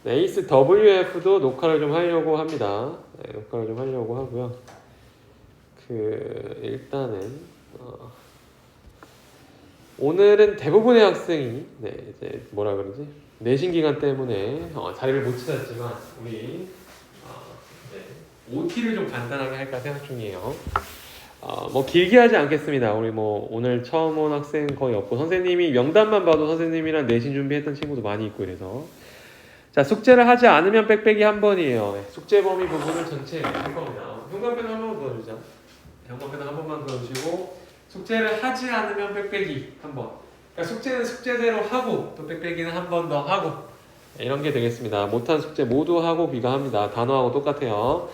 네, 에이스 WF도 녹화를 좀 하려고 합니다. 네, 녹화를 좀 하려고 하고요. 일단은 오늘은 대부분의 학생이 이제 뭐라 그러지? 내신 기간 때문에 자리를 못 찾았지만 우리 OT를 좀 간단하게 할까 생각 중이에요. 뭐 길게 하지 않겠습니다. 우리 뭐 오늘 처음 온 학생 거의 없고 선생님이 명단만 봐도 선생님이랑 내신 준비했던 친구도 많이 있고 이래서 자, 숙제를 하지 않으면 빽빽이 한 번이에요. 숙제 범위 부분을 전체 할 겁니다. 형광펜 한 번만 그어주자. 형광펜 한 번만 그어주시고 숙제를 하지 않으면 빽빽이 한 번. 그러니까 숙제는 숙제대로 하고 또 빽빽이는 한 번 더 하고 이런 게 되겠습니다. 못한 숙제 모두 하고 귀가합니다. 단어하고 똑같아요.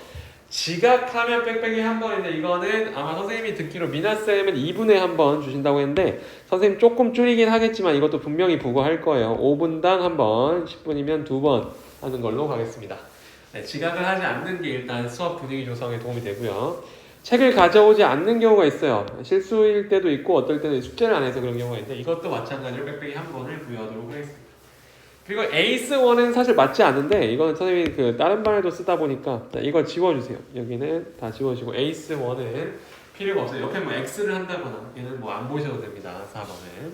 지각하면 빽빽이 한 번인데 이거는 아마 선생님이 듣기로 미나쌤은 2분에 한 번 주신다고 했는데 선생님 조금 줄이긴 하겠지만 이것도 분명히 보고할 거예요. 5분당 한 번, 10분이면 2번 하는 걸로 가겠습니다. 네, 지각을 하지 않는 게 일단 수업 분위기 조성에 도움이 되고요. 책을 가져오지 않는 경우가 있어요. 실수일 때도 있고 어떨 때는 숙제를 안 해서 그런 경우가 있는데 이것도 마찬가지로 빽빽이 한 번을 부여하도록 하겠습니다. 그리고 에이스1은 사실 맞지 않는데 이거는 선생님이 다른 반에도 쓰다 보니까 이거 지워주세요. 여기는 다 지워주시고 에이스1은 필요가 없어요. 옆에 뭐 X를 한다거나 얘는 뭐 안 보셔도 됩니다. 4번은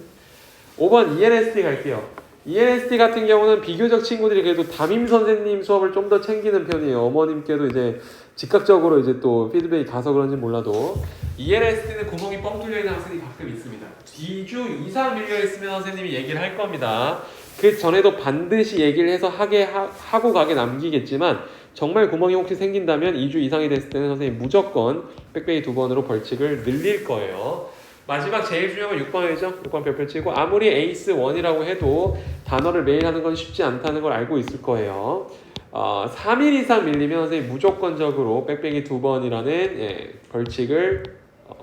5번 ENST 갈게요. ENST 같은 경우는 비교적 친구들이 그래도 담임 선생님 수업을 좀 더 챙기는 편이에요. 어머님께도 이제 즉각적으로 이제 또 피드백이 가서 그런지 몰라도 ENST는 구멍이 뻥 뚫려 있는 학생이 가끔 있습니다. 2주 이상 밀려 있으면 선생님이 얘기를 할 겁니다. 그 전에도 반드시 얘기를 해서 하고 가게 남기겠지만 정말 구멍이 혹시 생긴다면 2주 이상이 됐을 때는 선생님 무조건 빽빽이 2번으로 벌칙을 늘릴 거예요. 마지막 제일 중요한 건 6번이죠. 6번 별표 치고 아무리 에이스 1이라고 해도 단어를 매일 하는 건 쉽지 않다는 걸 알고 있을 거예요. 3일 이상 밀리면 선생님 무조건적으로 빽빽이 2번이라는 벌칙을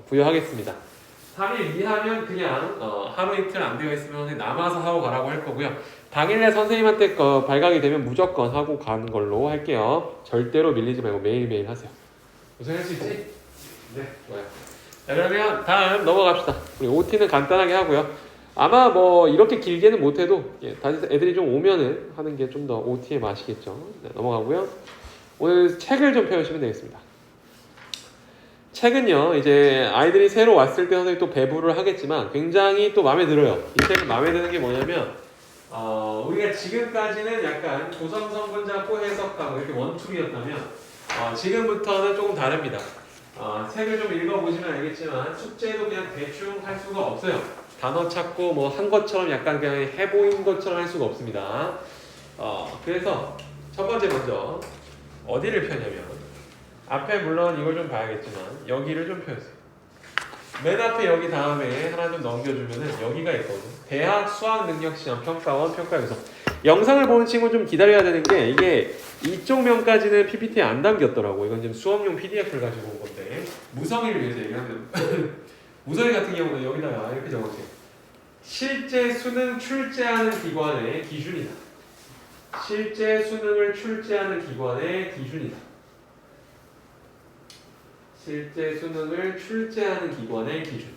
부여하겠습니다. 3일 이하면 그냥 하루 이틀 안 되어 있으면 선생님 남아서 하고 가라고 할 거고요. 당일날 선생님한테 발각이 되면 무조건 하고 가는 걸로 할게요. 절대로 밀리지 말고 매일매일 하세요. 고생할 수 있지? 네, 좋아요. 자, 그러면 다음 넘어갑시다. 우리 OT는 간단하게 하고요. 아마 뭐 이렇게 길게는 못해도 다시 애들이 좀 오면은 하는 게 좀 더 OT의 맛이겠죠. 네, 넘어가고요. 오늘 책을 좀 펴주시면 되겠습니다. 책은요, 이제 아이들이 새로 왔을 때 선생님이 또 배부를 하겠지만 굉장히 또 마음에 들어요. 이 책은 마음에 드는 게 뭐냐면 우리가 지금까지는 약간 조선성분자 포해석하고 이렇게 원툴이었다면 지금부터는 조금 다릅니다. 책을 좀 읽어보시면 알겠지만 숙제도 그냥 대충 할 수가 없어요. 단어 찾고 뭐 한 것처럼 약간 그냥 해보인 것처럼 할 수가 없습니다. 그래서 첫 번째 먼저 어디를 펴냐면 앞에 물론 이걸 좀 봐야겠지만 여기를 좀 펴주세요. 맨 앞에 여기 다음에 하나 좀 넘겨주면은 여기가 있거든요. 대학 수학능력시험 평가원 평가요소. 영상을 보는 친구는 좀 기다려야 되는 게 이게 이쪽 면까지는 PPT에 안 담겼더라고. 이건 지금 수업용 PDF를 가지고 온 건데 무성의를 위해서 얘기하면 무성의 같은 경우는 여기다가 이렇게 적어주세요. 실제 수능 출제하는 기관의 기준이다. 실제 수능을 출제하는 기관의 기준이다. 실제 수능을 출제하는 기관의 기준.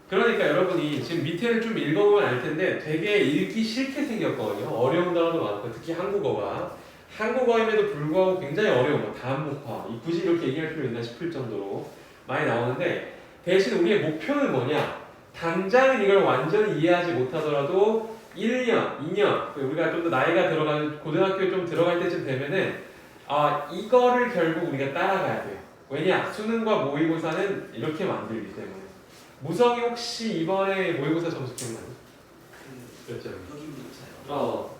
그러니까 여러분이 지금 밑에를 좀 읽어보면 알 텐데 되게 읽기 싫게 생겼거든요. 어려운 단어도 많고 특히 한국어가. 한국어임에도 불구하고 굉장히 어려워. 다음목화. 굳이 이렇게 얘기할 필요 있나 싶을 정도로 많이 나오는데 대신 우리의 목표는 뭐냐? 당장은 이걸 완전히 이해하지 못하더라도 1년, 2년 우리가 좀 더 나이가 들어가는 고등학교에 좀 들어갈 때쯤 되면은 이거를 결국 우리가 따라가야 돼요. 왜냐? 수능과 모의고사는 이렇게 만들기 때문에. 무성이 혹시 이번에 모의고사 점수 기억나요? 몇 점? 여기부터요.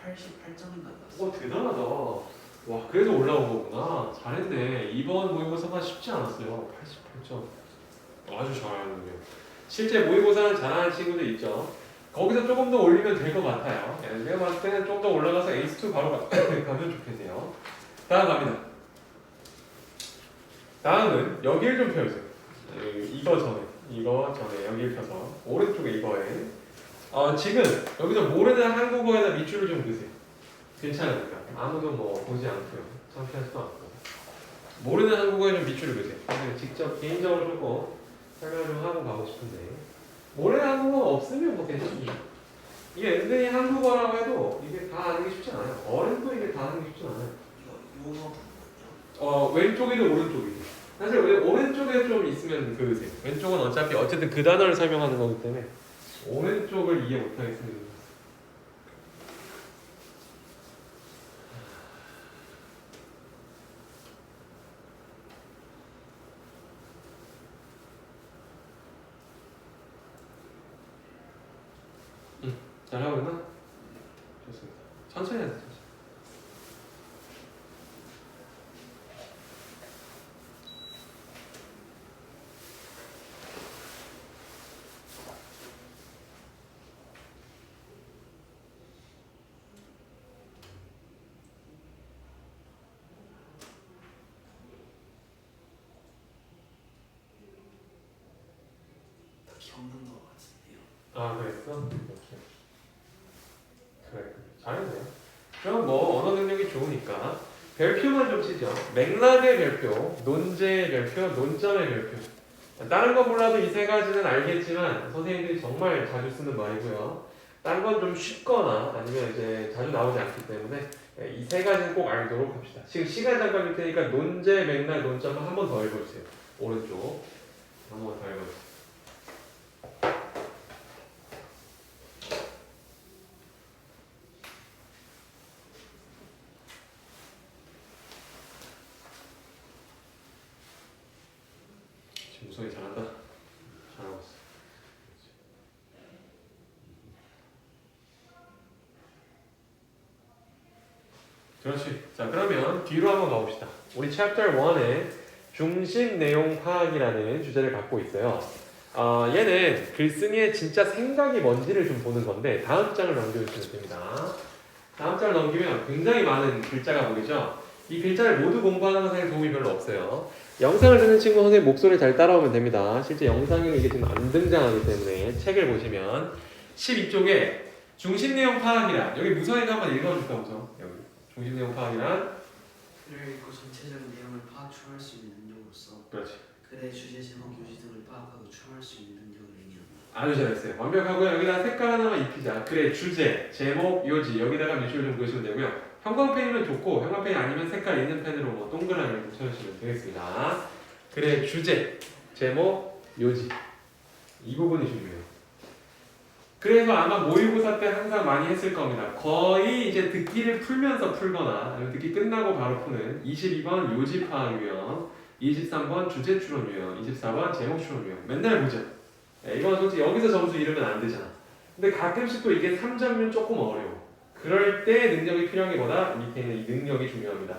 88점인가 나왔어요. 대단하다. 와, 그래서 올라온 거구나. 잘했네. 이번 모의고사가 쉽지 않았어요. 88점. 아주 잘하는군요. 실제 모의고사는 잘하는 친구들 있죠. 거기서 조금 더 올리면 될 것 같아요. 내가 봤을 때는 좀 더 올라가서 에이스2 바로 가면 좋겠네요. 다음 갑니다. 다음은 여기를 좀 펴주세요. 이거 전에 여기를 펴서 오른쪽에 이거에 지금 여기서 모르는 한국어에다 밑줄을 좀 그으세요. 괜찮으니까 아무도 뭐 보지 않고요. 창피할 수도 않고 모르는 한국어에 좀 밑줄을 그으세요. 직접 개인적으로 조금 설명을 좀 하고 가고 싶은데 모르는 한국어 없으면 뭐 괜찮습니다. 이게 은근히 한국어라고 해도 이게 다 아는 게 쉽지 않아요. 왼쪽이든 오른쪽이든. 사실 오른쪽에 좀 있으면 그으세요. 왼쪽은 어쨌든 그 단어를 설명하는 거기 때문에 오른쪽을 이해 못하겠습니다. 잘하고 있나? 좋습니다. 천천히 하세요. 천천히. 없는 것 같은데요. 아 그랬어? 오케이. 그래 잘했네. 그럼 뭐 언어 능력이 좋으니까 별표만 좀 치죠. 맥락의 별표, 논제의 별표, 논점의 별표. 다른 거 몰라도 이 세 가지는 알겠지만 선생님들이 정말 자주 쓰는 말이고요. 다른 건 좀 쉽거나 아니면 이제 자주 나오지 않기 때문에 이 세 가지는 꼭 알도록 합시다. 지금 시간 잠깐 줄 테니까 논제, 맥락, 논점을 한 번 더 읽어주세요. 오른쪽 한 번 더 읽어주세요. 지금 우성이 잘한다. 잘하고 있어. 그렇지. 자, 그러면 뒤로 한번 가봅시다. 우리 챕터 1에 중심 내용 파악이라는 주제를 갖고 있어요. 얘는 글쓴이의 진짜 생각이 뭔지를 좀 보는 건데 다음 장을 넘겨주시면 됩니다. 다음 장을 넘기면 굉장히 많은 글자가 보이죠? 이 글자를 모두 공부하는 것에 도움이 별로 없어요. 영상을 듣는 친구 선생님 목소리 잘 따라오면 됩니다. 실제 영상에 이게 지금 안 등장하기 때문에 책을 보시면 12쪽에 중심 내용 파악이란 여기 무서이가 한번 읽어줄까 우선 여기 중심 내용 파악이란 글을 읽고 전체적인 내용을 파악할 수 있는 능력으로서 그렇지. 글의 주제, 제목, 요지 등을 파악하고 추론할 수 있는 능력을 의미합니다. 아주 잘했어요. 완벽하고요. 여기다 색깔 하나만 입히자. 글의 주제, 제목, 요지 여기다가 밑줄 좀 그으시면 되고요. 형광펜이면 좋고 형광펜이 아니면 색깔 있는 펜으로 뭐 동그라미 붙여주시면 되겠습니다. 글의 주제, 제목, 요지 이 부분이 중요해요. 그래서 아마 모의고사 때 항상 많이 했을 겁니다. 거의 이제 듣기를 풀면서 풀거나 아니면 듣기 끝나고 바로 푸는 22번 요지 파악 유형, 23번 주제 추론 유형, 24번 제목 추론 유형 맨날 보죠. 이건 솔직히 여기서 점수 잃으면 안 되잖아. 근데 가끔씩 또 이게 3점이면 조금 어려워. 그럴 때 능력이 필요한 게 뭐다? 밑에 있는 이 능력이 중요합니다.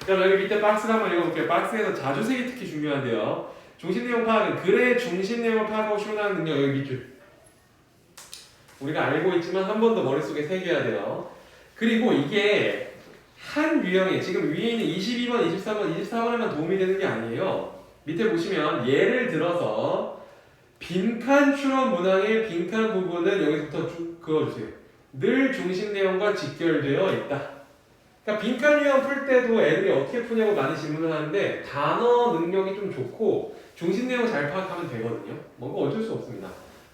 그럼 여기 밑에 박스를 한번 읽어볼게요. 박스에서 자주색이 특히 중요한데요. 중심 내용 파악은 글의 중심 내용을 파악하고 추론하는 능력 여기 밑줄. 우리가 알고 있지만 한 번 더 머릿속에 새겨야 돼요. 그리고 이게 한 유형에 지금 위에 있는 22번, 23번, 24번에만 도움이 되는 게 아니에요. 밑에 보시면 예를 들어서 빈칸 추론 문항의 빈칸 부분은 여기서부터 쭉 그어주세요. 늘 중심 내용과 직결되어 있다. 그러니까 빈칸 유형 풀 때도 애들이 어떻게 푸냐고 많이 질문을 하는데 단어 능력이 좀 좋고 중심 내용 잘 파악하면 되거든요. 뭔가 어쩔 수 없습니다.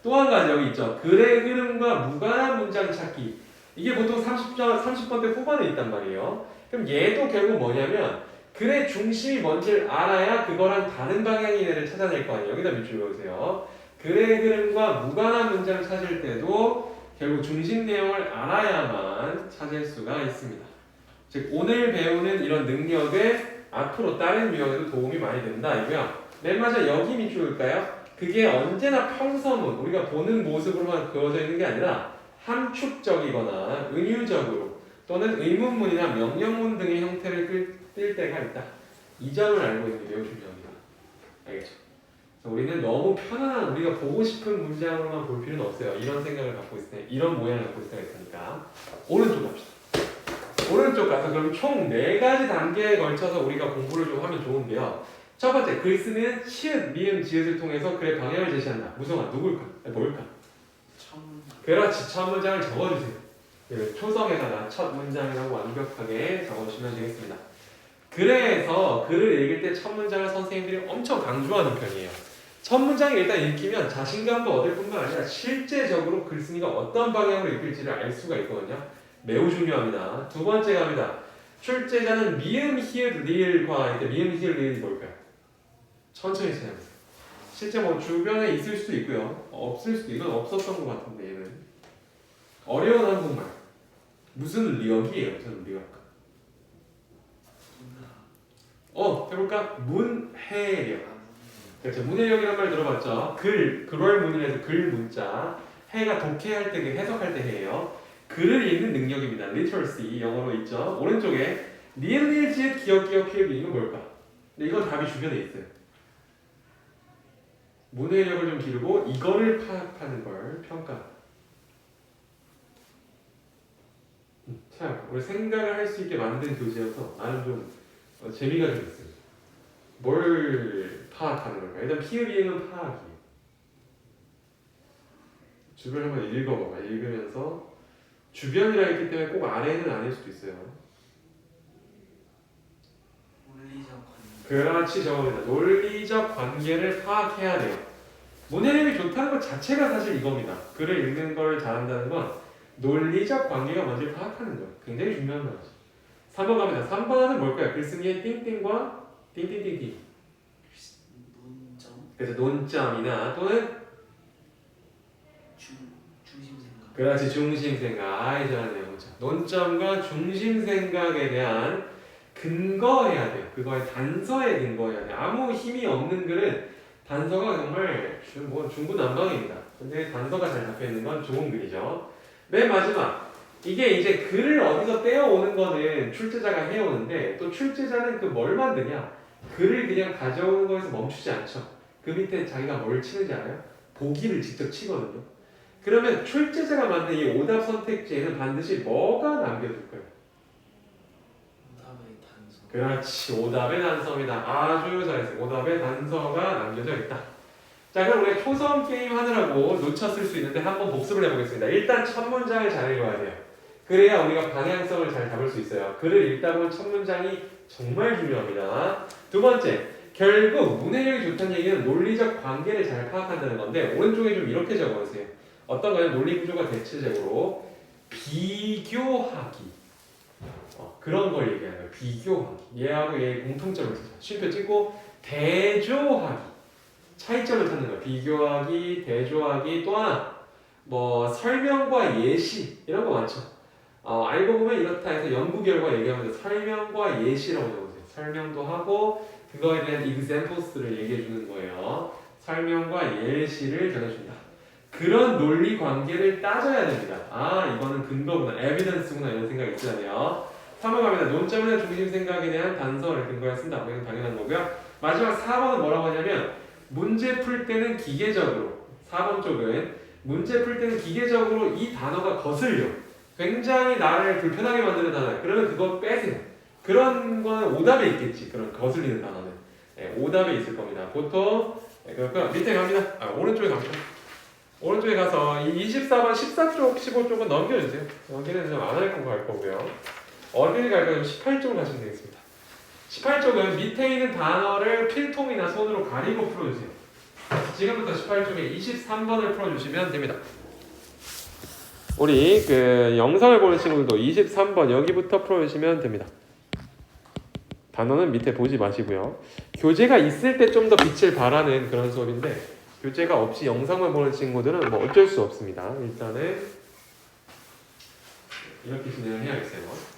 또 한 가지 여기 있죠. 글의 흐름과 무관한 문장 찾기. 이게 보통 30번대 후반에 있단 말이에요. 그럼 얘도 결국 뭐냐면 글의 중심이 뭔지를 알아야 그거랑 다른 방향의 애를 찾아낼 거 아니에요. 여기다 밑줄 그으세요. 글의 흐름과 무관한 문장을 찾을 때도 결국 중심 내용을 알아야만 찾을 수가 있습니다. 즉 오늘 배우는 이런 능력을 앞으로 다른 유형에도 도움이 많이 된다 이고요. 맨 마지막 여기 밑줄일까요? 그게 언제나 평서문, 우리가 보는 모습으로만 그어져 있는 게 아니라 함축적이거나 은유적으로 또는 의문문이나 명령문 등의 형태를 띌 때가 있다. 이 점을 알고 있는 게 매우 중요합니다. 알겠죠? 우리는 너무 편안한 우리가 보고 싶은 문장으로만 볼 필요는 없어요. 이런 생각을 갖고 있을 때, 이런 모양을 갖고 있을 때가 있으니까 오른쪽 갑시다. 오른쪽 가서 그럼 총 4가지 단계에 걸쳐서 우리가 공부를 좀 하면 좋은데요. 첫 번째, 글 쓰는 시읒, 미음, 지읒을 통해서 글의 방향을 제시한다. 무성아, 누굴까? 뭘까? 첫 문장. 그렇지, 첫 문장을 적어주세요. 초성에다가 첫 문장이라고 완벽하게 적어주시면 되겠습니다. 그래서 글을 읽을 때 첫 문장을 선생님들이 엄청 강조하는 편이에요. 첫 문장을 일단 읽히면 자신감도 얻을 뿐만 아니라 실제적으로 글쓴이가 어떤 방향으로 읽힐지를 알 수가 있거든요. 매우 중요합니다. 두 번째 갑니다. 출제자는 미음, 히읗, 리을과 이때 미음, 히읗, 리을이 뭘까요? 천천히 찾아보세요. 실제 뭐 주변에 있을 수도 있고요. 없을 수도 이건 없었던 것 같은데 얘는 어려운 한국말 무슨 리역이에요? 저는 리역. 해볼까? 문해력. 그렇죠. 문해력이란 말 들어봤죠? 그럴 문이라서 글 문자. 해가 독해할 때, 해석할 때 해예요. 글을 읽는 능력입니다. literacy 영어로 있죠. 오른쪽에 리을, 지읒, 기억, 피읍 이건 뭘까? 근데 이건 답이 주변에 있어요. 문해력을 좀 기르고 이거를 파악하는 걸 평가. 참 우리 생각을 할 수 있게 만든 교재여서 나는 좀 재미가 좀 있어요. 뭘 파악하는 걸까? 일단 피읍이행은 파악이에요. 주변 한번 읽어봐봐. 읽으면서 주변이라 했기 때문에 꼭 아래는 아닐 수도 있어요. 논리적 관계. 그렇지, 저겁니다. 논리적 관계를 파악해야 돼요. 문해력이 좋다는 것 자체가 사실 이겁니다. 글을 읽는 걸 잘한다는 건 논리적 관계가 먼저 파악하는 거예요. 굉장히 중요한 거죠. 3번 갑니다. 3번은 뭘까요? 글쓴이의 띵띵과 띵띵띵띵. 논점. 그래서 논점이나 또는 중심생각. 그렇지, 중심생각. 아이 잘하네요. 논점과 중심생각에 대한 근거해야 돼요. 그거에 단서에 근거해야 돼요. 아무 힘이 없는 글은 단서가 정말 중구난방입니다. 근데 단서가 잘 잡혀있는 건 좋은 글이죠. 맨 마지막 이게 이제 글을 어디서 떼어오는 거는 출제자가 해오는데 또 출제자는 그 뭘 만드냐? 글을 그냥 가져오는 거에서 멈추지 않죠. 그 밑에 자기가 뭘 치는지 알아요? 보기를 직접 치거든요. 그러면 출제자가 만든 이 오답 선택지에는 반드시 뭐가 남겨둘 거예요? 오답의 단서. 그렇지, 오답의 단서입니다. 아주 잘했어요. 오답의 단서가 남겨져 있다. 자, 그럼 우리 초성 게임 하느라고 놓쳤을 수 있는데 한번 복습을 해보겠습니다. 일단 첫 문장을 잘 읽어야 돼요. 그래야 우리가 방향성을 잘 잡을 수 있어요. 글을 읽다 보면 첫 문장이 정말 중요합니다. 두 번째, 결국 문해력이 좋다는 얘기는 논리적 관계를 잘 파악한다는 건데 오른쪽에 좀 이렇게 적어주세요. 어떤 거예요? 논리 구조가 대체적으로 비교하기. 그런 걸 얘기하는 거예요. 비교하기. 얘하고 얘의 공통점을 찾아. 쉼표 찍고 대조하기. 차이점을 찾는 거예요. 비교하기, 대조하기, 또 하나 뭐 설명과 예시 이런 거 많죠. 알고 보면 이렇다 해서 연구 결과 얘기하면서 설명과 예시라고 적어주세요. 설명도 하고 그거에 대한 examples를 얘기해 주는 거예요. 설명과 예시를 전해준다. 그런 논리 관계를 따져야 됩니다. 이거는 근거구나, evidence구나 이런 생각이 있어야 돼요. 3번 갑니다. 논점이나 중심 생각에 대한 단서를 근거에 쓴다. 이건 당연한 거고요. 마지막 4번은 뭐라고 하냐면 문제 풀 때는 기계적으로 4번 쪽은 문제 풀 때는 기계적으로 이 단어가 거슬려. 굉장히 나를 불편하게 만드는 단어야. 그러면 그거 빼세요. 그런 건 오답에 있겠지. 그런 거슬리는 단어는. 오답에 있을 겁니다. 보통 그러니까 밑에 갑니다. 오른쪽에 갑니다. 오른쪽에 가서 이 24번, 14쪽, 15쪽은 넘겨주세요. 여기는 좀 안 할 거고 갈 거고요. 어디를 갈 거면 18쪽을 가시면 되겠습니다. 18쪽은 밑에 있는 단어를 필통이나 손으로 가리고 풀어주세요. 지금부터 18쪽에 23번을 풀어주시면 됩니다. 우리 그 영상을 보는 친구들도 23번 여기부터 풀어주시면 됩니다. 단어는 밑에 보지 마시고요. 교재가 있을 때 좀 더 빛을 발하는 그런 수업인데 교재가 없이 영상만 보는 친구들은 뭐 어쩔 수 없습니다. 일단은 이렇게 진행을 해야겠어요.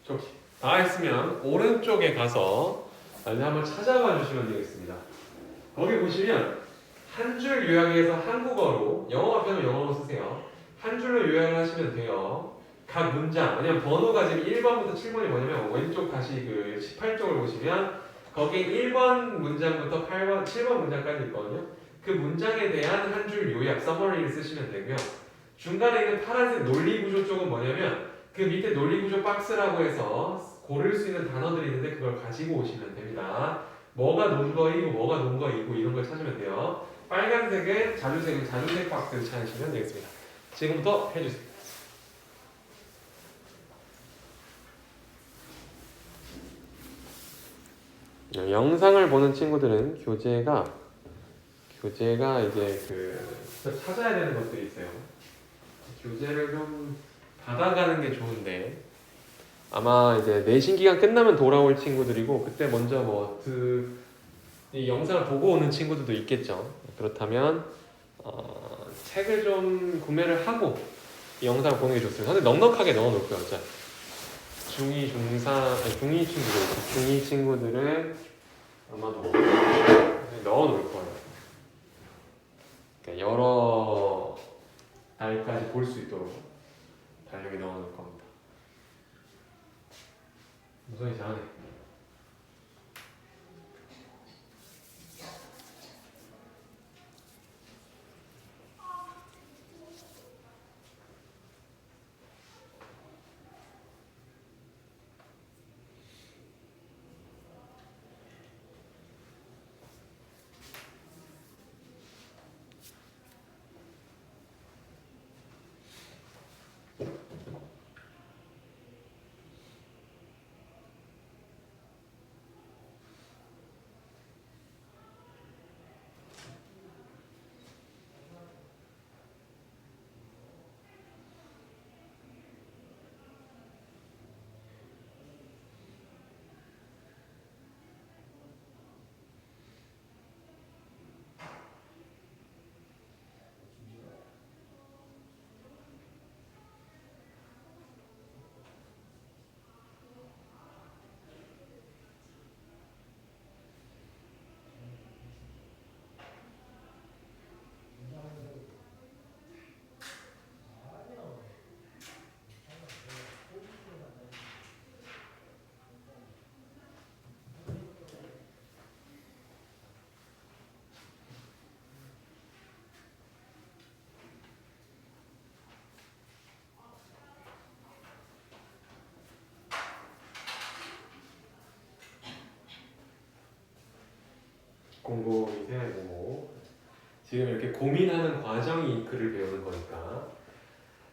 좋게. 다 했으면 오른쪽에 가서 한번 찾아봐 주시면 되겠습니다. 거기 보시면 한 줄 요약해서 한국어로 영어 표현 영어로 쓰세요. 한 줄로 요약을 하시면 돼요. 각 문장, 왜냐면 번호가 지금 1번부터 7번이 뭐냐면 왼쪽 다시 그 18쪽을 보시면 거기에 1번 문장부터 8번, 7번 문장까지 있거든요. 그 문장에 대한 한 줄 요약, 서머리를 쓰시면 되고요. 중간에 있는 파란색 논리구조 쪽은 뭐냐면 그 밑에 논리구조 박스라고 해서 고를 수 있는 단어들이 있는데 그걸 가지고 오시면 됩니다. 뭐가 논거이고 뭐가 논거이고 이런 걸 찾으면 돼요. 빨간색은 자주색은 자주색 박스를 찾으시면 되겠습니다. 지금부터 해주세요. 영상을 보는 친구들은 교재가 이제 찾아야 되는 것들이 있어요. 교재를 좀 받아가는 게 좋은데 아마 이제 내신 기간 끝나면 돌아올 친구들이고 그때 먼저 이 영상을 보고 오는 친구들도 있겠죠. 그렇다면 책을 좀 구매를 하고 이 영상을 보는 게 좋습니다. 근데 넉넉하게 넣어놓을 거예요. 자, 중이 친구들은 아마도 넣어놓을 거예요. 그러니까 여러 날까지 볼 수 있도록 달력에 넣어놓을 겁니다. 무성이 잘하네. 공부 밑에 공부. 지금 이렇게 고민하는 과정이 글을 배우는 거니까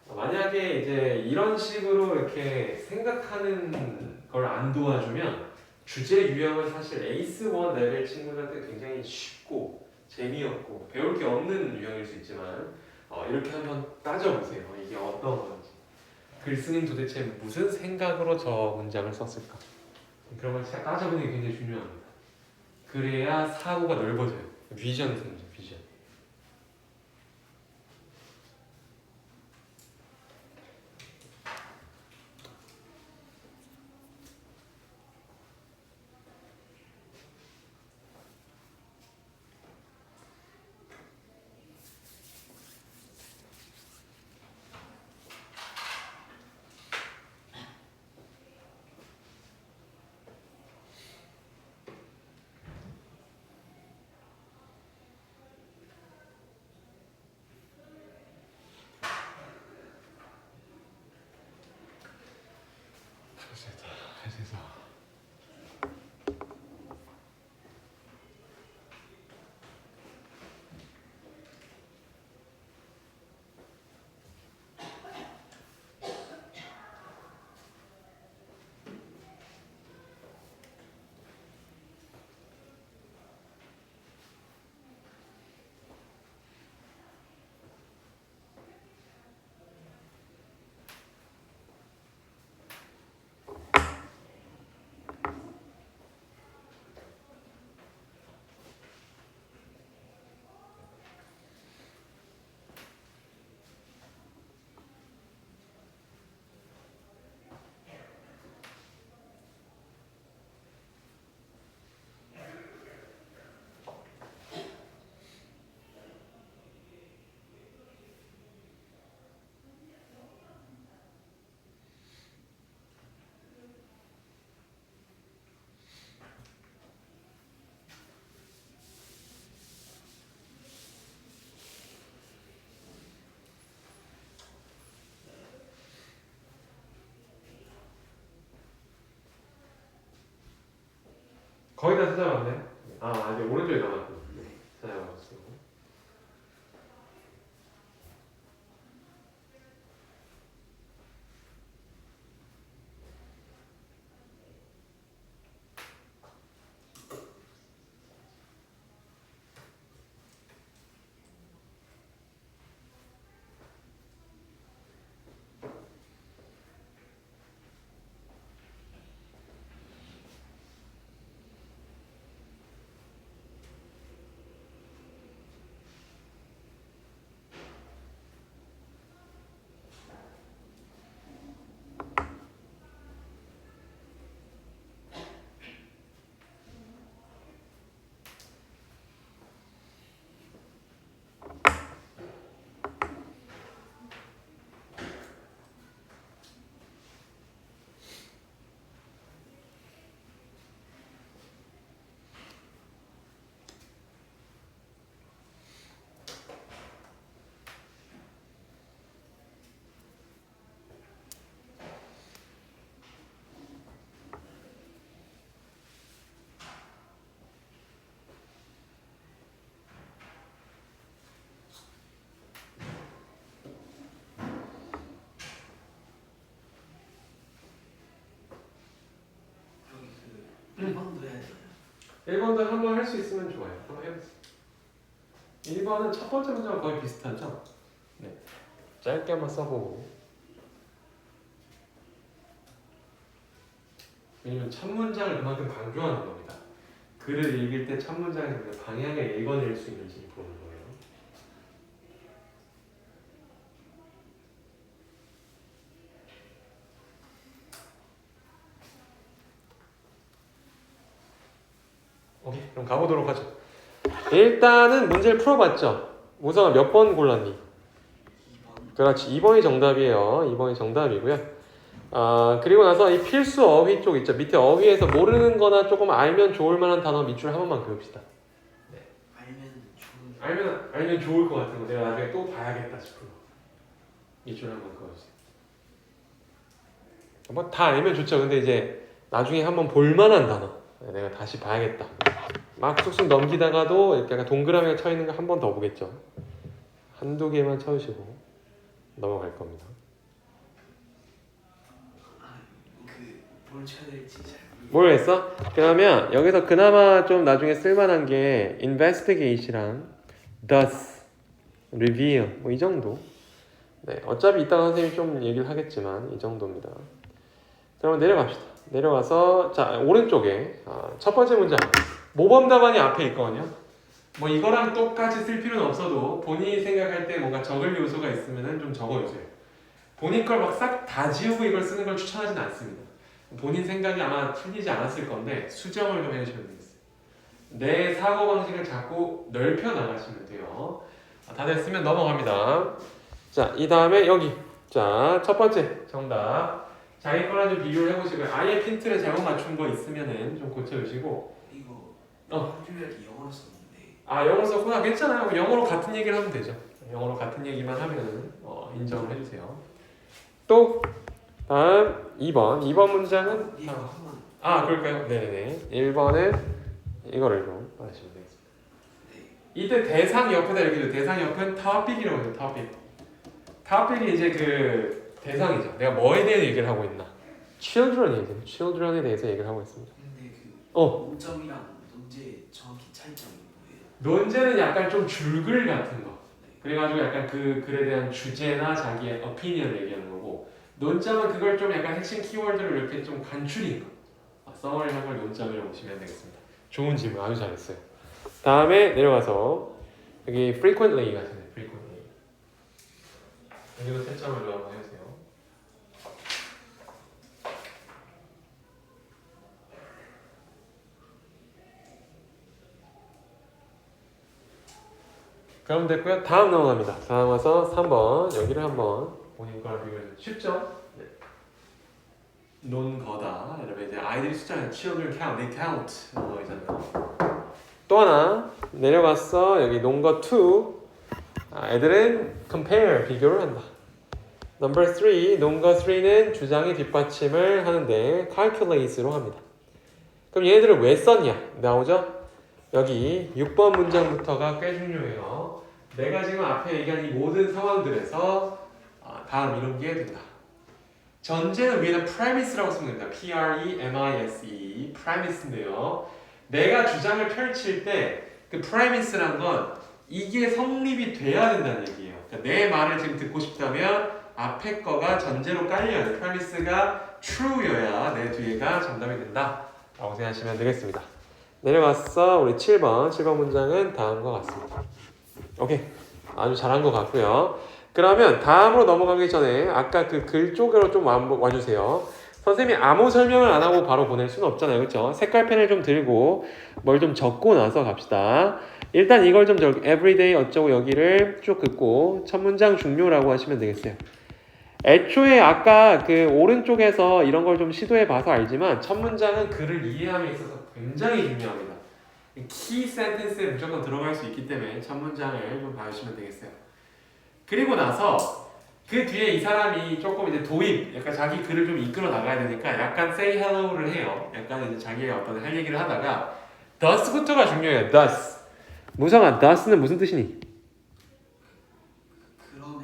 만약에 이제 이런 식으로 이렇게 생각하는 걸 안 도와주면 주제 유형은 사실 에이스1 레벨 친구들한테 굉장히 쉽고 재미없고 배울 게 없는 유형일 수 있지만 이렇게 한번 따져보세요. 이게 어떤 건지. 글쓰는 도대체 무슨 생각으로 저 문장을 썼을까? 그런 걸 따져보는 게 굉장히 중요합니다. 그래야 사고가 넓어져요. 비전 생기죠. 비전. 해서 거의 다 찾아봤네. 아직 오른쪽에 남았고. 네, 찾아봤어요. 여기 그 1번도 해야 되나요? 1번도 한번 할 수 있으면 좋아요. 한번 해보세요. 1번은 첫 번째 문제랑 거의 비슷하죠? 네. 짧게 한번 써보고. 왜냐면 첫 문장을 그만큼 강조하는 겁니다. 글을 읽을 때 첫 문장에서 방향을 읽어낼 수 있는지 보는 거예요. 오케이, 그럼 가보도록 하죠. 일단은 문제를 풀어봤죠? 우성아 몇 번 골랐니? 2번. 그렇지, 2번이 정답이에요. 2번이 정답이고요. 그리고 나서 이 필수 어휘 쪽 있죠. 밑에 어휘에서 모르는 거나 조금 알면 좋을 만한 단어 밑줄 한 번만 그읍시다. 알면 좋을 것 같은 거 내가 나중에 또 봐야겠다 싶은 거 밑줄 한번 그어주세요. 뭐 다 알면 좋죠. 근데 이제 나중에 한번 볼만한 단어 내가 다시 봐야겠다. 막 쑥쑥 넘기다가도 이렇게 약간 동그라미가 쳐 있는 거 한 번 더 보겠죠. 한두 개만 쳐주시고 넘어갈 겁니다. 뭘 쳐야 될지 잘 모르겠어? 그러면 여기서 그나마 좀 나중에 쓸만한 게 investigate랑 thus, reveal 뭐 이 정도. 네, 어차피 이따가 선생님이 좀 얘기를 하겠지만 이 정도입니다. 자, 그럼 내려갑시다. 내려가서 자 오른쪽에 첫 번째 문장 모범 답안이 앞에 있거든요. 뭐 이거랑 똑같이 쓸 필요는 없어도 본인이 생각할 때 뭔가 적을 요소가 있으면 좀 적어주세요. 본인 걸 막 싹 다 지우고 이걸 쓰는 걸 추천하진 않습니다. 본인 생각이 아마 틀리지 않았을 건데 수정을 좀 해주시면 되겠어요. 내 사고방식을 자꾸 넓혀 나가시면 돼요. 다 됐으면 넘어갑니다. 자, 이 다음에 여기. 자, 첫 번째 정답. 자기 거랑 좀 비교를 해보시고요. 아예 핀트를 잘못 맞춘 거 있으면은 좀 고쳐주시고. 이거 어. 한줄이라기 영어로 썼는데. 영어로 썼구나. 괜찮아요. 영어로 같은 얘기를 하면 되죠. 영어로 같은 얘기만 하면은 인정을 해주세요. 또 다음 2번 문장은 이거 한번. 그럴까요? 네네. 1번은 이거를 좀 하시면 되겠습니다. 네. 이때 대상 옆에다 이렇게 대상 옆은 topic이라고 해요. topic이 이제 그 대상이죠. 내가 뭐에 대해 얘기를 하고 있나? children에 대해서 얘기를 하고 있습니다. 근데 그 어. 논점이랑 논제 정확히 차이점이 뭐예요? 논제는 약간 좀 줄글 같은 거. 그래가지고 약간 그 글에 대한 주제나 자기의 opinion을 얘기하는 거고, 논점은 그걸 좀 약간 핵심 키워드를 이렇게 좀 간추린 거. 써머리한 걸 논점이라고 보시면 되겠습니다. 좋은 질문 아주 잘했어요. 다음에 내려가서 여기 frequently 같은데 frequently. 여기도 채점을 좀 한번 해주세요. 그럼 됐고요. 다음 넘어갑니다. 다음 와서 3번 여기를 한번 본인 거랑 비교해서 쉽죠? 네. 논거다. 여러분 이제 아이들이 숫자는 children count, they count 이잖아요. 또 하나 내려갔어. 여기 논거 2. 애들은 compare 비교를 한다. Number 3 논거 3는 주장이 뒷받침을 하는데 calculate로 합니다. 그럼 얘네들을 왜 썼냐? 나오죠? 여기 6번 문장부터가 꽤 중요해요. 내가 지금 앞에 얘기한 이 모든 상황들에서 다음 이루게 된다. 전제는 위에는 premise라고 쓰면 됩니다. P-R-E-M-I-S-E premise인데요. 내가 주장을 펼칠 때 그 premise란 건 이게 성립이 돼야 된다는 얘기예요. 그러니까 내 말을 지금 듣고 싶다면 앞에 거가 전제로 깔려야 돼. premise가 true여야 내 뒤에가 정답이 된다 라고 생각하시면 되겠습니다. 내려갔어. 우리 7번 문장은 다음과 같습니다. 오케이. 아주 잘한 것 같고요. 그러면 다음으로 넘어가기 전에 아까 그 글 쪽으로 좀 와주세요. 선생님이 아무 설명을 안 하고 바로 보낼 수는 없잖아요. 그렇죠? 색깔펜을 좀 들고 뭘 좀 적고 나서 갑시다. 일단 이걸 좀 everyday 어쩌고 여기를 쭉 긋고 첫 문장 중요라고 하시면 되겠어요. 애초에 아까 그 오른쪽에서 이런 걸 좀 시도해 봐서 알지만 첫 문장은 글을 이해함에 있어서 굉장히 중요합니다. 키 센텐스에 무조건 들어갈 수 있기 때문에 첫 문장을 좀 봐주시면 되겠어요. 그리고 나서 그 뒤에 이 사람이 조금 이제 도입, 약간 자기 글을 좀 이끌어 나가야 되니까 약간 say hello를 해요. 약간 이제 자기의 어떤 할 얘기를 하다가 thus부터가 중요해요. thus. 무성아, thus는 무슨 뜻이니? 그럼으로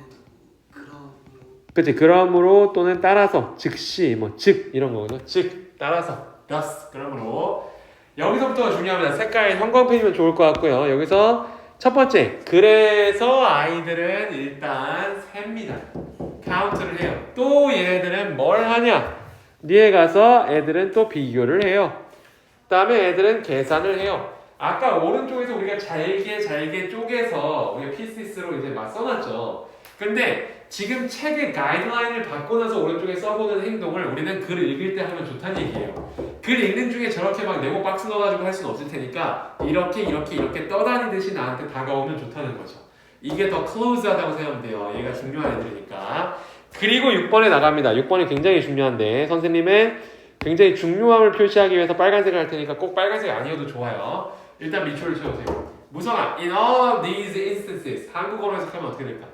그치, 그러므로 또는 따라서, 즉시, 뭐 즉 이런 거거든요. 즉, 따라서, thus. 그러므로 여기서부터가 중요합니다. 색깔 형광펜이면 좋을 것 같고요. 여기서 첫 번째, 그래서 아이들은 일단 셉니다. 카운트를 해요. 또 얘네들은 뭘 하냐? 뒤에 가서 애들은 또 비교를 해요. 그 다음에 애들은 계산을 해요. 아까 오른쪽에서 우리가 잘게 쪼개서 우리가 피시스로 이제 막 써놨죠. 근데 지금 책의 가이드라인을 받고 나서 오른쪽에 써보는 행동을 우리는 글을 읽을 때 하면 좋다는 얘기예요. 글 읽는 중에 저렇게 막 네모 박스 넣어가지고 할 수는 없을 테니까 이렇게 떠다니듯이 나한테 다가오면 좋다는 거죠. 이게 더 클로즈하다고 생각하면 돼요. 얘가 중요한 애들이니까. 그리고 6번에 나갑니다. 6번이 굉장히 중요한데 선생님은 굉장히 중요함을 표시하기 위해서 빨간색을 할 테니까 꼭 빨간색이 아니어도 좋아요. 일단 미초를 채우세요. 무성아, in all of these instances 한국어로 해석하면 어떻게 될까?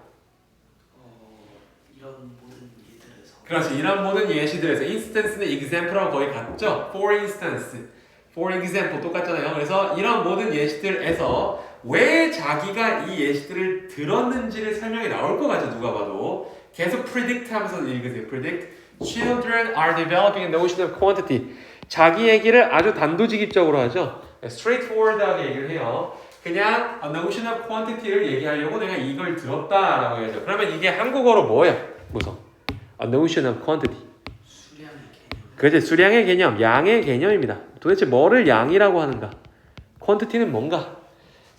이런 모든 예들에서 그렇지. 이런 모든 예시들에서 instance는 example하고 거의 같죠? for instance, for example 똑같잖아요. 그래서 이런 모든 예시들에서 왜 자기가 이 예시들을 들었는지를 설명이 나올 것 같죠? 누가 봐도. 계속 predict 하면서 읽으세요. predict. Children are developing a notion of quantity. 자기 얘기를 아주 단도직입적으로 하죠. straightforward하게 얘기를 해요. 그냥 a notion of quantity를 얘기하려고 내가 이걸 들었다라고 해야죠. 그러면 이게 한국어로 뭐야? 무슨? A notion of quantity. 수량의 개념. 그렇지. 수량의 개념, 양의 개념입니다. 도대체 뭐를 양이라고 하는가? quantity는 뭔가?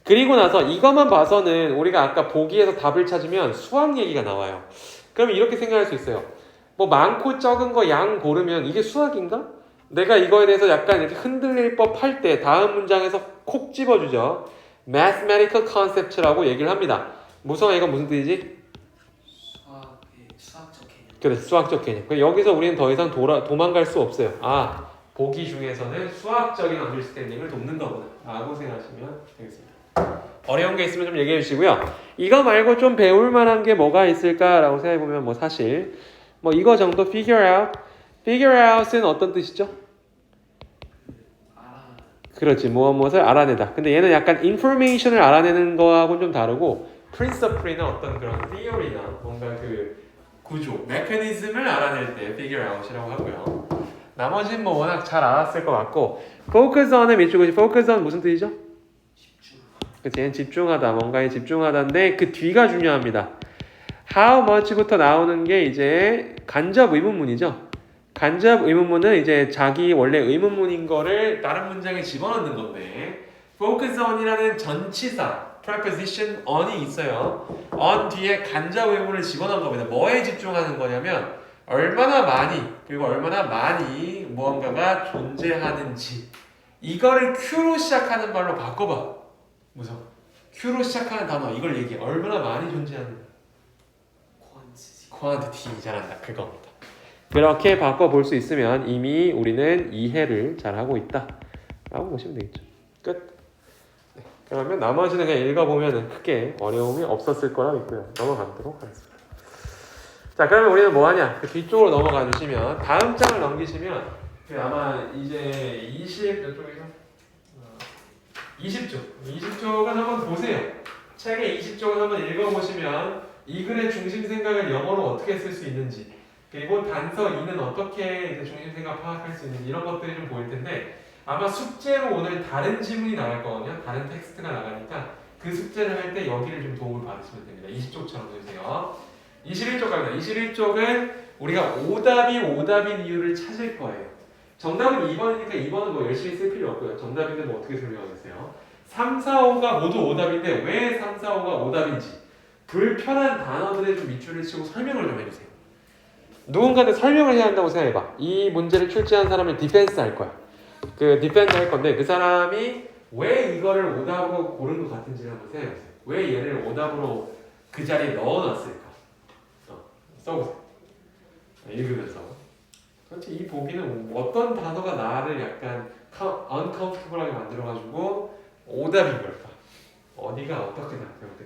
그리고 나서 이것만 봐서는 우리가 아까 보기에서 답을 찾으면 수학 얘기가 나와요. 그럼 이렇게 생각할 수 있어요. 뭐 많고 적은 거 양 고르면 이게 수학인가? 내가 이거에 대해서 약간 이렇게 흔들릴 법할 때 다음 문장에서 콕 집어주죠. mathematical concept라고 얘기를 합니다. 무성아 이건 무슨 뜻이지? 수학적 개념. 그래, 수학적 개념. 여기서 우리는 더 이상 도망갈 수 없어요. 아, 보기 중에서는 수학적인 언더스탠딩을 돕는 거구나 라고 생각하시면 되겠습니다. 어려운 게 있으면 좀 얘기해 주시고요. 이거 말고 좀 배울 만한 게 뭐가 있을까라고 생각해 보면 뭐 사실 뭐 이거 정도 figure out. figure out은 어떤 뜻이죠? 그렇지. 무엇을 알아내다. 근데 얘는 약간 information을 알아내는 거하고는 좀 다르고 principle이나 어떤 그런 theory나 뭔가 그 구조, 메커니즘을 알아낼 때 figure out이라고 하고요. 나머지는 뭐 워낙 잘 알았을 것 같고 focus on에 미치고 focus on 무슨 뜻이죠? 집중. 그치, 얘는 집중하다, 뭔가에 집중하다인데 그 뒤가 중요합니다. How much부터 나오는 게 이제 간접 의문문이죠. 간접 의문문은 이제 자기 원래 의문문인 거를 다른 문장에 집어넣는 건데 focus on이라는 전치사 preposition on이 있어요. on 뒤에 간접 의문을 집어넣은 겁니다. 뭐에 집중하는 거냐면 얼마나 많이 그리고 얼마나 많이 무언가가 존재하는지 이거를 Q로 시작하는 말로 바꿔봐. 무슨 Q로 시작하는 단어 이걸 얘기해. 얼마나 많이 존재하는지. quantity 잘한다. 그겁니다. 그렇게 바꿔볼 수 있으면 이미 우리는 이해를 잘하고 있다 라고 보시면 되겠죠. 끝. 네, 그러면 나머지는 그냥 읽어보면 크게 어려움이 없었을 거라 믿고요. 넘어가도록 하겠습니다. 자, 그러면 우리는 뭐하냐? 그 뒤쪽으로 넘어가 주시면 다음 장을 넘기시면 아마 이제 20 몇쪽이죠? 20쪽. 20쪽은 한번 보세요. 책의 20쪽을 한번 읽어보시면 이 글의 중심 생각을 영어로 어떻게 쓸 수 있는지, 그리고 단서 2는 어떻게 이제 중심 생각 파악할 수 있는지 이런 것들이 좀 보일 텐데, 아마 숙제로 오늘 다른 지문이 나갈 거거든요. 다른 텍스트가 나가니까 그 숙제를 할 때 여기를 좀 도움을 받으시면 됩니다. 20쪽처럼 보세요. 21쪽 갑니다. 21쪽은 우리가 오답인 이유를 찾을 거예요. 정답은 2번이니까 2번은 뭐 열심히 쓸 필요 없고요. 정답인데 뭐 어떻게 설명하겠어요? 3, 4, 5가 모두 오답인데 왜 3, 4, 5가 오답인지 불편한 단어들에 좀 밑줄을 치고 설명을 좀 해주세요. 누군가한테 설명을 해야 한다고 생각해봐. 이 문제를 출제한 사람을 디펜스 할 거야. 그 디펜스 할 건데 그 사람이 왜 이거를 오답으로 고른 것 같은지를 한번 생각해보세요. 왜 얘를 오답으로 그 자리에 넣어놨을까? 써보세요. 읽으면서. 그렇지, 이 보기는 어떤 단어가 나를 약간 uncomfortable하게 만들어가지고 오답인 걸까? 어디가 어떻게 나타나고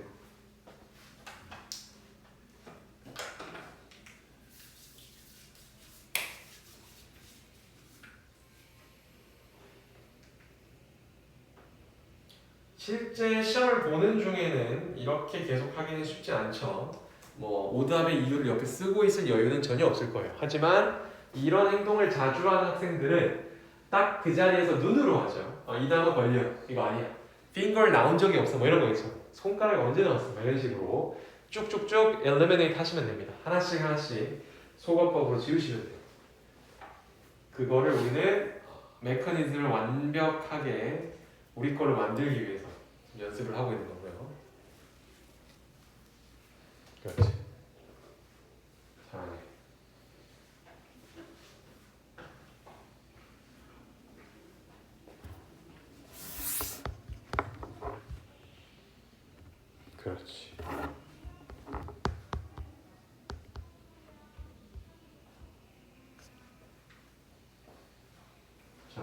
실제 시험을 보는 중에는 이렇게 계속 하기는 쉽지 않죠. 뭐 오답의 이유를 옆에 쓰고 있을 여유는 전혀 없을 거예요. 하지만 이런 행동을 자주 하는 학생들은 딱 그 자리에서 눈으로 하죠. 이 단어 걸려. 이거 아니야. finger 나온 적이 없어. 뭐 이런 거 있죠. 손가락이 언제 나왔어? 뭐 이런 식으로 쭉쭉쭉 eliminate 하시면 됩니다. 하나씩 하나씩 소거법으로 지우시면 돼요. 그거를 우리는 메커니즘을 완벽하게 우리 걸로 만들기 위해서 연습을 하고 있는 거고요. 그렇지. 잘하네. 그렇지. 자.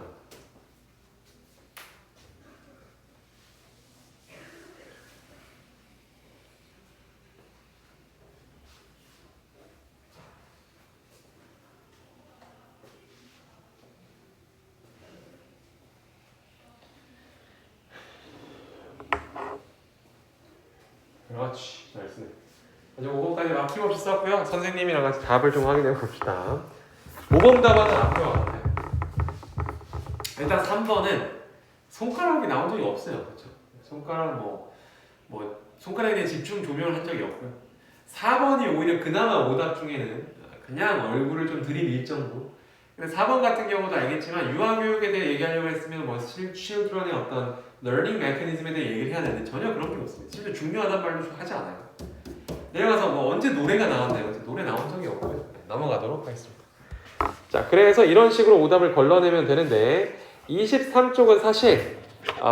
그렇지. 나이스. 이제 5번까지 막힘없이 썼고요. 선생님이랑 같이 답을 좀 확인해 봅시다. 5번 답안은 앞으로 같아요. 일단 3번은 손가락이 나온 적이 없어요. 그렇죠? 손가락 손가락에 대한 집중 조명을 한 적이 없고요. 4번이 오히려 그나마 오답 중에는 그냥 얼굴을 좀 들이밀 정도. 근데 4번 같은 경우도 알겠지만 유아교육에 대해 얘기하려고 했으면 뭐 children의 어떤 learning mechanism에 대해 얘기를 해야 되는데 전혀 그런 게 없습니다. 심지어 중요하단 말도 하지 않아요. 내려가서 뭐 언제 노래가 나왔나요? 노래 나온 적이 없고요. 넘어가도록 하겠습니다. 자, 그래서 이런 식으로 오답을 걸러내면 되는데 23쪽은 사실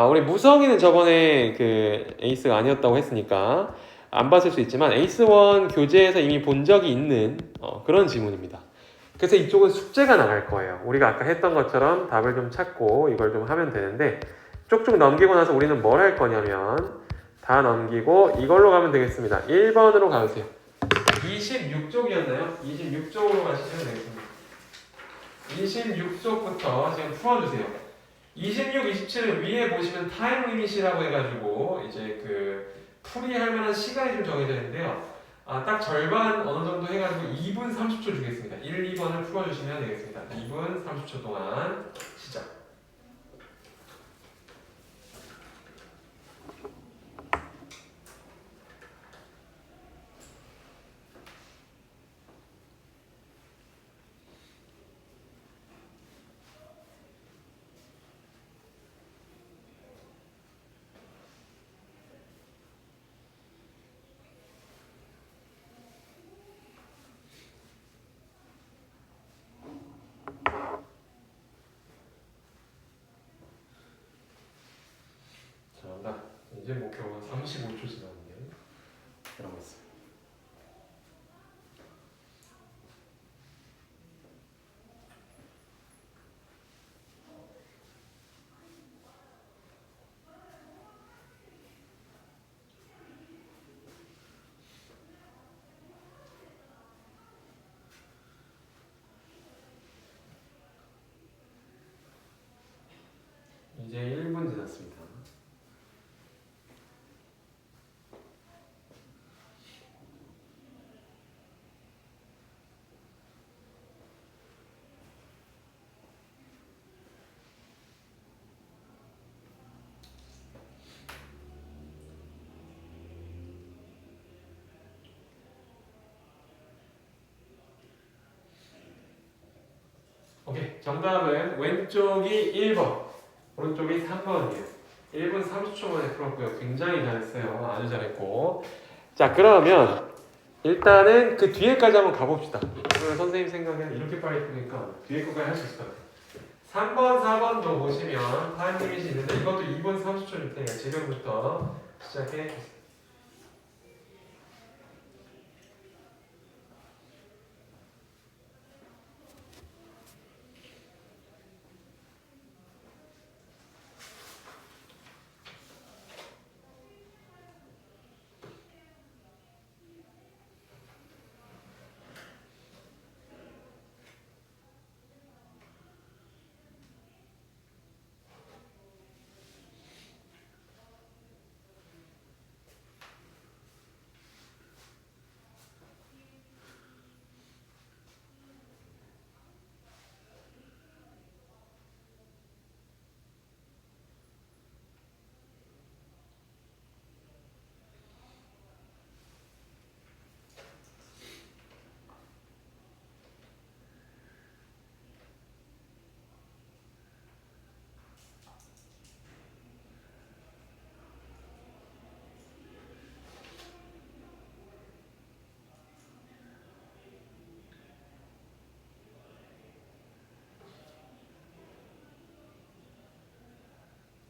우리 무성이는 저번에 그 에이스가 아니었다고 했으니까 안 봤을 수 있지만 에이스1 교재에서 이미 본 적이 있는 그런 지문입니다. 그래서 이쪽은 숙제가 나갈 거예요. 우리가 아까 했던 것처럼 답을 좀 찾고 이걸 좀 하면 되는데 쭉쭉 넘기고 나서 우리는 뭘 할 거냐면 다 넘기고 이걸로 가면 되겠습니다. 1번으로 가주세요. 26쪽이었나요? 26쪽으로 가시면 되겠습니다. 26쪽부터 지금 풀어주세요. 26, 27은 위에 보시면 타임 리밋이라고 해가지고 이제 그 풀이할 만한 시간이 좀 정해져 있는데요. 딱 절반 어느 정도 해가지고 2분 30초 주겠습니다. 1, 2번을 풀어주시면 되겠습니다. 2분 30초 동안 시작. 자, 이제 목표가 35초 지났는데 이러고 있어요. 정답은 왼쪽이 1번, 오른쪽이 3번이에요. 1분 30초 만에 풀었고요. 굉장히 잘했어요. 아주 잘했고. 자, 그러면 일단은 그 뒤에까지 한번 가봅시다. 그러면 선생님 생각에는 이렇게 빨리 푸니까 뒤에 거까지 할 수 있을 것 같아요. 3번, 4번도 보시면 타임 리밋이 있는데 이것도 2분 30초일 테니까 지금부터 시작해 주세요.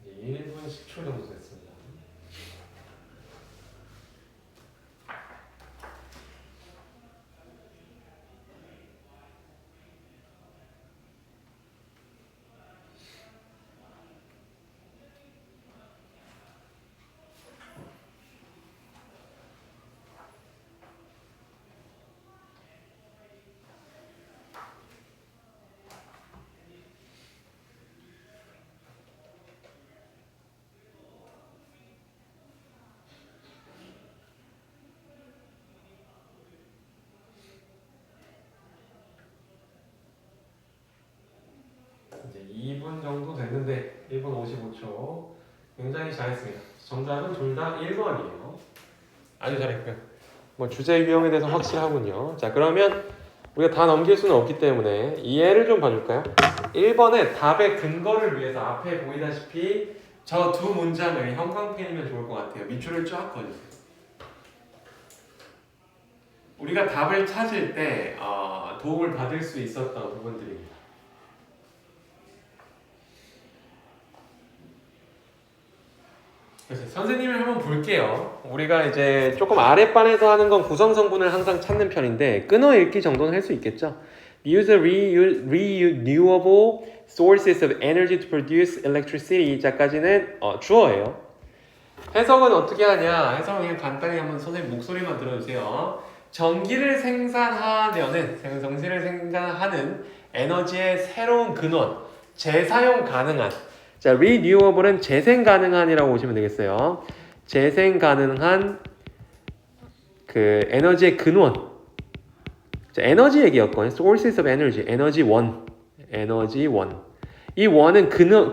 네, 1분 10초 정도 됐습니다. 이제 2분 정도 됐는데 1분 55초. 굉장히 잘했습니다. 정답은 둘 다 1번이에요. 아주 잘했고요. 뭐 주제 유형에 대해서 확실하군요. 자, 그러면 우리가 다 넘길 수는 없기 때문에 이해를 좀 봐줄까요? 1번의 답의 근거를 위해서 앞에 보이다시피 저 두 문장을 형광펜이면 좋을 것 같아요. 밑줄을 쫙 그어주세요. 우리가 답을 찾을 때 도움을 받을 수 있었던 부분들입니다. 그래서 선생님을 한번 볼게요. 우리가 이제 조금 아랫반에서 하는 건 구성성분을 항상 찾는 편인데 끊어 읽기 정도는 할 수 있겠죠. Use renewable sources of energy to produce electricity. 자까지는 주어예요. 해석은 어떻게 하냐? 해석은 그냥 간단히 한번 선생님 목소리만 들어주세요. 전기를 생산하는 에너지의 새로운 근원, 재사용 가능한. 자, renewable은 재생 가능한이라고 보시면 되겠어요. 재생 가능한 그 에너지의 근원. 자, 에너지 얘기였거든요. sources of energy, 에너지 원. 이 원은 근원,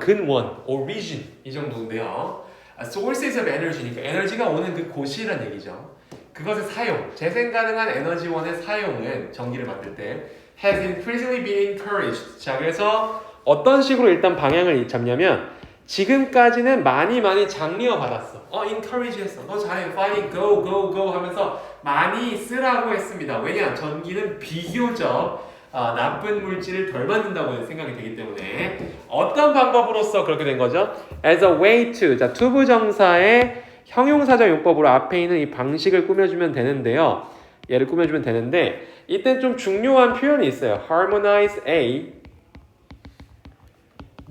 origin 이 정도인데요. sources of energy니까 에너지가 오는 그 곳이란 얘기죠. 그것의 사용, 재생 가능한 에너지원의 사용은 전기를 만들 때 has increasingly been encouraged. 자, 그래서 어떤 식으로 일단 방향을 잡냐면 지금까지는 많이 장려 받았어. encourage 했어. 너 잘해. fighting, go 하면서 많이 쓰라고 했습니다. 왜냐? 전기는 비교적 나쁜 물질을 덜 만든다고 생각이 되기 때문에 어떤 방법으로서 그렇게 된 거죠? as a way to. 자, 투부정사의 형용사적 용법으로 앞에 있는 이 방식을 꾸며주면 되는데요. 얘를 꾸며주면 되는데 이때 좀 중요한 표현이 있어요. harmonize A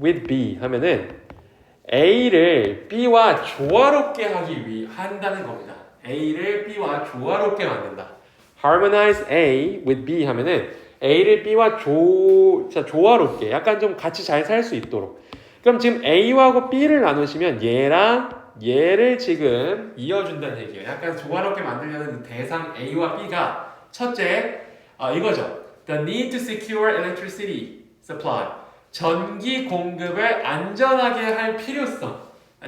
with B 하면은 A를 B와 조화롭게 하기 한다는 겁니다. A를 B와 조화롭게 만든다. harmonize A with B 하면은 A를 B와 조화롭게 약간 좀 같이 잘 살 수 있도록. 그럼 지금 A하고 B를 나누시면 얘랑 얘를 지금 이어준다는 얘기예요. 약간 조화롭게 만들려는 대상 A와 B가 첫째 이거죠. The need to secure electricity supply. 전기 공급을 안전하게 할 필요성.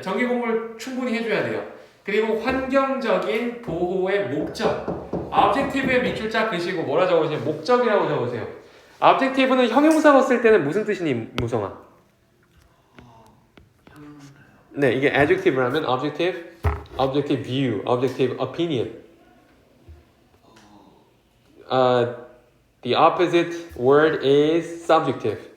전기 공급을 충분히 해줘야 돼요. 그리고 환경적인 보호의 목적. objective에 밑줄 쫙 그시고 뭐라 적으세요? 목적이라고 적으세요. objective는 형용사가 쓸 때는 무슨 뜻이니 무성아? 형용사요. 네, 이게 adjective라면 objective, objective view, objective opinion. The opposite word is subjective.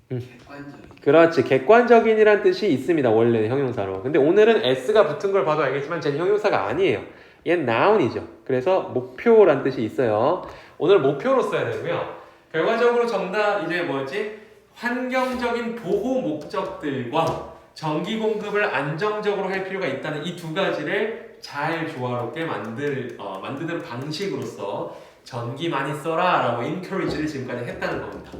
그러면 객관적인. 그렇지. 객관적인이란 뜻이 있습니다. 원래는 형용사로. 근데 오늘은 s가 붙은 걸 봐도 알겠지만 쟤는 형용사가 아니에요. 얘는 noun이죠. 그래서 목표란 뜻이 있어요. 오늘 목표로 써야 되고요. 결과적으로 정답 이제 뭐였지? 환경적인 보호 목적들과 전기 공급을 안정적으로 할 필요가 있다는 이 두 가지를 잘 조화롭게 만드는 방식으로서 전기 많이 써라 라고 encourage를 지금까지 했다는 겁니다.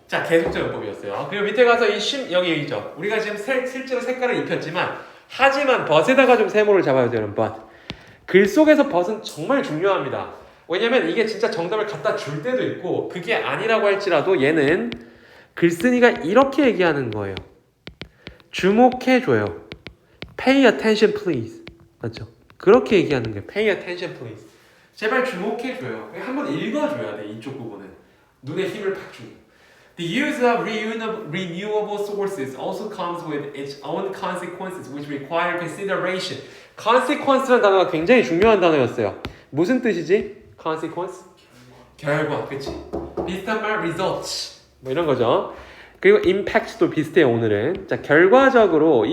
자, 계속적 요법이었어요. 그리고 밑에 가서 여기 있죠. 우리가 지금 실제로 색깔을 입혔지만 하지만 벗에다가 좀 세모를 잡아야 돼요. but. 글 속에서 벗은 정말 중요합니다. 왜냐면 이게 진짜 정답을 갖다 줄 때도 있고 그게 아니라고 할지라도 얘는 글쓴이가 이렇게 얘기하는 거예요. 주목해줘요. Pay attention please. 맞죠? 그렇게 얘기하는 거예요. Pay attention please. 제발 주목해줘요. 한번 읽어줘야 돼. 이쪽 부분은. 눈에 힘을 팍 주고. The use of renewable sources also comes with its own consequences which require consideration. consequence라는 단어가 굉장히 중요한 단어였어요. 무슨 뜻이지? consequence? 결과, 그치? 비슷한 말 results 뭐 이런 거죠. 그리고 impact도 비슷해요. 오늘은. 자, 결과적으로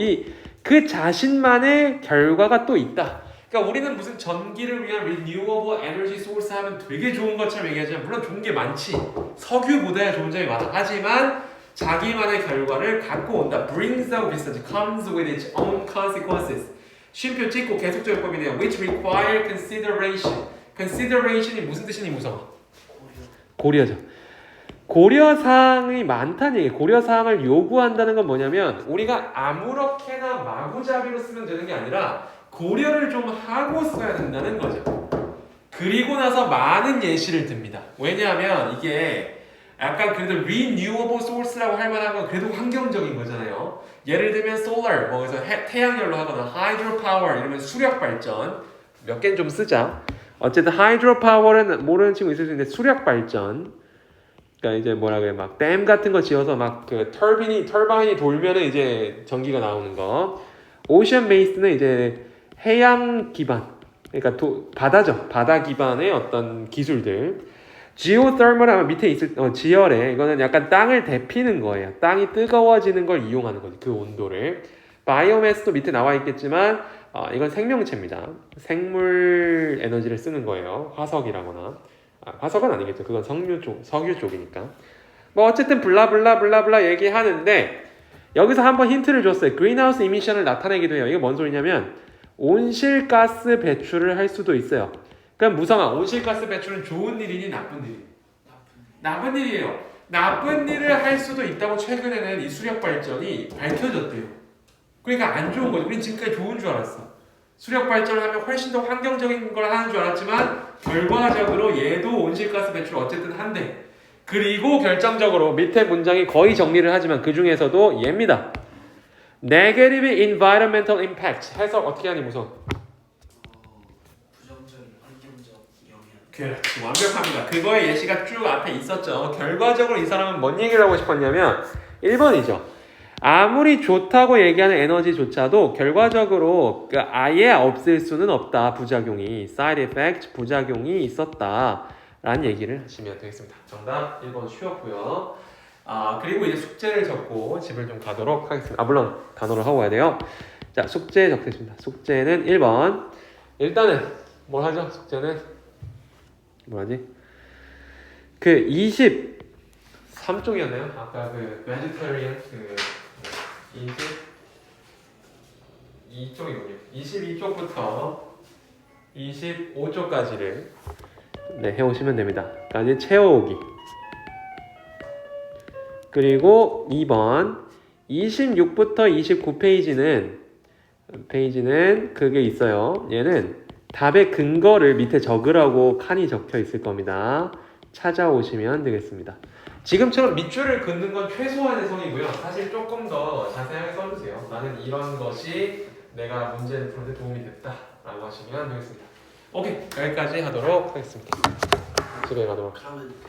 그 자신만의 결과가 또 있다. 그러니까 우리는 무슨 전기를 위한 renewable energy source 하면 되게 좋은 것처럼 얘기하지만 물론 좋은 게 많지. 석유보다 좋은 점이 많아. 하지만 자기만의 결과를 갖고 온다. brings하고 비슷하지. comes with its own consequences. 쉼표 찍고 계속적 요법이네요. which require consideration. consideration이 무슨 뜻이니 무성아? 고려죠. 고려사항이 많다는 얘기예요. 고려사항을 요구한다는 건 뭐냐면 우리가 아무렇게나 마구잡이로 쓰면 되는 게 아니라 고려를 좀 하고 써야 된다는 거죠. 그리고 나서 많은 예시를 듭니다. 왜냐하면 이게 약간 그래도 renewable source라고 할 만한 건 그래도 환경적인 거잖아요. 예를 들면 solar, 뭐 그래서 태양열로 하거나 hydropower 이러면 수력 발전 몇 개는 좀 쓰자. 어쨌든 hydropower는 모르는 친구 있을 수 있는데 수력 발전. 그러니까 이제 뭐라 그래 막 댐 같은 거 지어서 막 그 터바인이 돌면은 이제 전기가 나오는 거. 오션 베이스는 이제 해양 기반, 그러니까 바다죠. 바다 기반의 어떤 기술들. 지오더멀 하면 밑에 있을 지열에 이거는 약간 땅을 데피는 거예요. 땅이 뜨거워지는 걸 이용하는 거지. 그 온도를. 바이오매스도 밑에 나와 있겠지만 이건 생명체입니다. 생물 에너지를 쓰는 거예요. 화석이라거나. 화석은 아니겠죠. 그건 석유 쪽이니까. 뭐 어쨌든 블라블라 얘기하는데 여기서 한번 힌트를 줬어요. 그린하우스 이미션을 나타내기도 해요. 이게 뭔 소리냐면 온실가스 배출을 할 수도 있어요. 그럼 무성아, 온실가스 배출은 좋은 일이니 나쁜 일이니? 나쁜 일이에요. 나쁜 일을 할 수도 있다고 최근에는 이 수력 발전이 밝혀졌대요. 그러니까 안 좋은 거죠. 우린 지금까지 좋은 줄 알았어. 수력 발전을 하면 훨씬 더 환경적인 걸 하는 줄 알았지만 결과적으로 얘도 온실가스 배출을 어쨌든 한대. 그리고 결정적으로 밑에 문장이 거의 정리를 하지만 그 중에서도 얘입니다. Negative environmental impact. 해석 어떻게 하니 무성? 부정적인 환경적 영향. 그렇지, 완벽합니다. 그거의 예시가 쭉 앞에 있었죠. 결과적으로 이 사람은 뭔 얘기를 하고 싶었냐면 1번이죠. 아무리 좋다고 얘기하는 에너지조차도 결과적으로 아예 없앨 수는 없다. 부작용이. side effect, 부작용이 있었다. 라는 얘기를 하시면 되겠습니다. 정답 1번 쉬웠고요. 그리고 이제 숙제를 적고 집을 좀 가도록 하겠습니다. 물론 단어를 하고 가야 돼요. 자, 숙제 적겠습니다. 숙제는 1번. 일단은 뭘 하죠? 숙제는 뭐하지? 그 23쪽이었나요? 아까 그 vegetarian 22쪽이군요. 22쪽부터 25쪽까지를 해오시면 됩니다. 까지 채워오기. 그리고 2번 26부터 29페이지는 그게 있어요. 얘는 답의 근거를 밑에 적으라고 칸이 적혀 있을 겁니다. 찾아오시면 되겠습니다. 지금처럼 밑줄을 긋는 건 최소한의 선이고요. 사실 조금 더 자세하게 써주세요. 나는 이런 것이 내가 문제를 푸는데 도움이 됐다 라고 하시면 되겠습니다. 오케이 여기까지 하도록 하겠습니다. 집에 가도록. 그러면